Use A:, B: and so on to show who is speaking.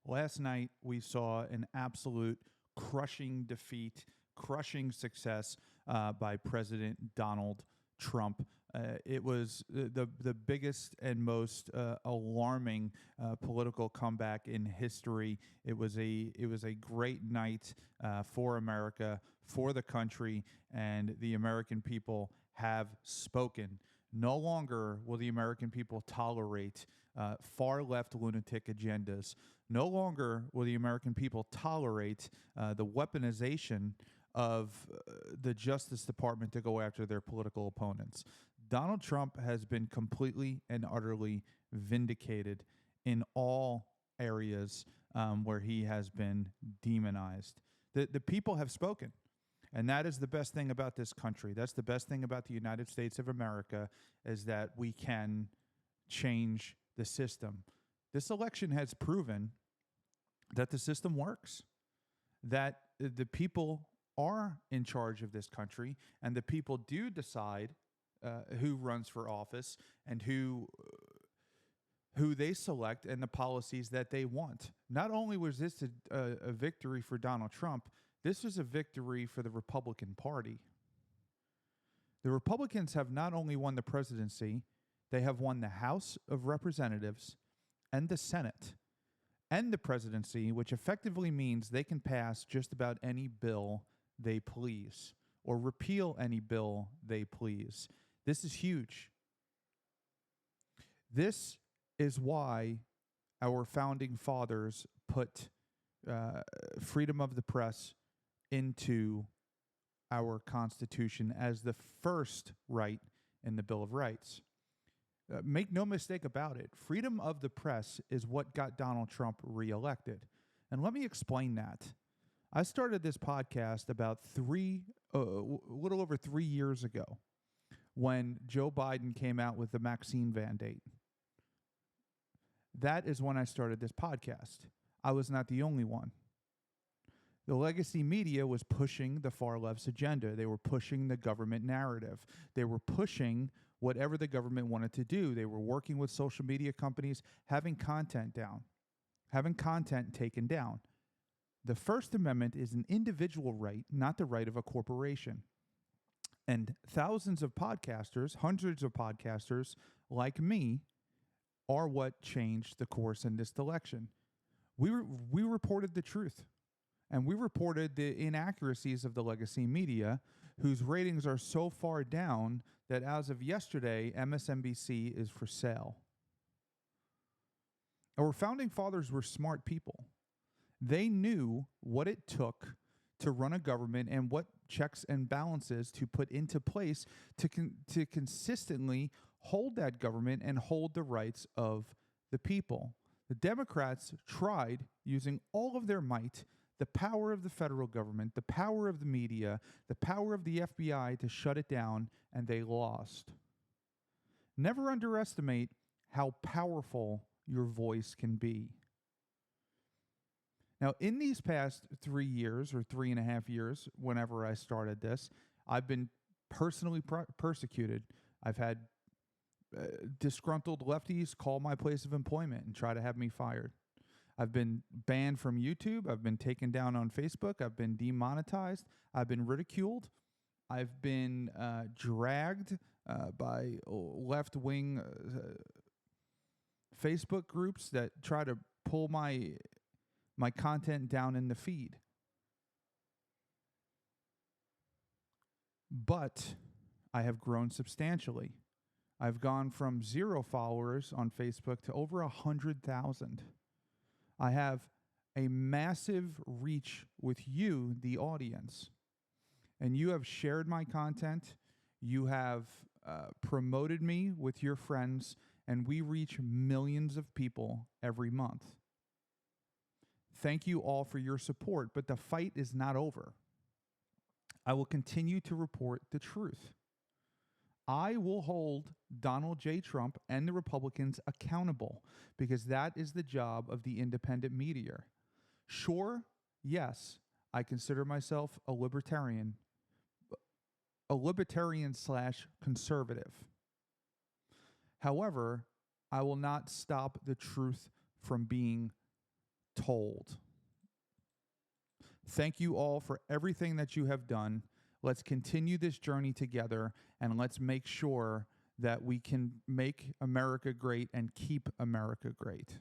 A: Last night, we saw an absolute crushing defeat, crushing success by President Donald Trump. It was the biggest and most alarming political comeback in history. It was a great night for America, for the country, and the American people have spoken. No longer will the American people tolerate far left lunatic agendas. No longer will the American people tolerate the weaponization of the Justice Department to go after their political opponents. Donald Trump has been completely and utterly vindicated in all areas where he has been demonized. The people have spoken. And that is the best thing about this country. That's the best thing about the United States of America, is that we can change the system. This election has proven that the system works, that the people are in charge of this country, and the people do decide who runs for office and who they select and the policies that they want. Not only was this a victory for Donald Trump, this was a victory for the Republican Party. The Republicans have not only won the presidency, they have won the House of Representatives and the Senate and the presidency, which effectively means they can pass just about any bill they please or repeal any bill they please. This is huge. This is why our founding fathers put freedom of the press into our Constitution as the first right in the Bill of Rights. Make no mistake about it. Freedom of the press is what got Donald Trump reelected. And let me explain that. I started this podcast about a little over 3 years ago when Joe Biden came out with the vaccine mandate. That is when I started this podcast. I was not the only one. The legacy media was pushing the far left's agenda. They were pushing the government narrative. They were pushing whatever the government wanted to do. They were working with social media companies, having content taken down. The First Amendment is an individual right, not the right of a corporation. And thousands of podcasters, hundreds of podcasters like me, are what changed the course in this election. We reported the truth. And we reported the inaccuracies of the legacy media, whose ratings are so far down that as of yesterday, MSNBC is for sale. Our founding fathers were smart people. They knew what it took to run a government and what checks and balances to put into place to consistently hold that government and hold the rights of the people. The Democrats tried, using all of their might, the power of the federal government, the power of the media, the power of the FBI to shut it down, and they lost. Never underestimate how powerful your voice can be. Now, in these past 3 years or 3.5 years, whenever I started this, I've been personally persecuted. I've had disgruntled lefties call my place of employment and try to have me fired. I've been banned from YouTube. I've been taken down on Facebook. I've been demonetized. I've been ridiculed. I've been dragged by left-wing Facebook groups that try to pull my content down in the feed. But I have grown substantially. I've gone from 0 followers on Facebook to over 100,000. I have a massive reach with you, the audience. And you have shared my content. You have promoted me with your friends. And we reach millions of people every month. Thank you all for your support. But the fight is not over. I will continue to report the truth. I will hold Donald J. Trump and the Republicans accountable because that is the job of the independent media. Sure, yes, I consider myself a libertarian / conservative. However, I will not stop the truth from being told. Thank you all for everything that you have done. Let's continue this journey together, and let's make sure that we can make America great and keep America great.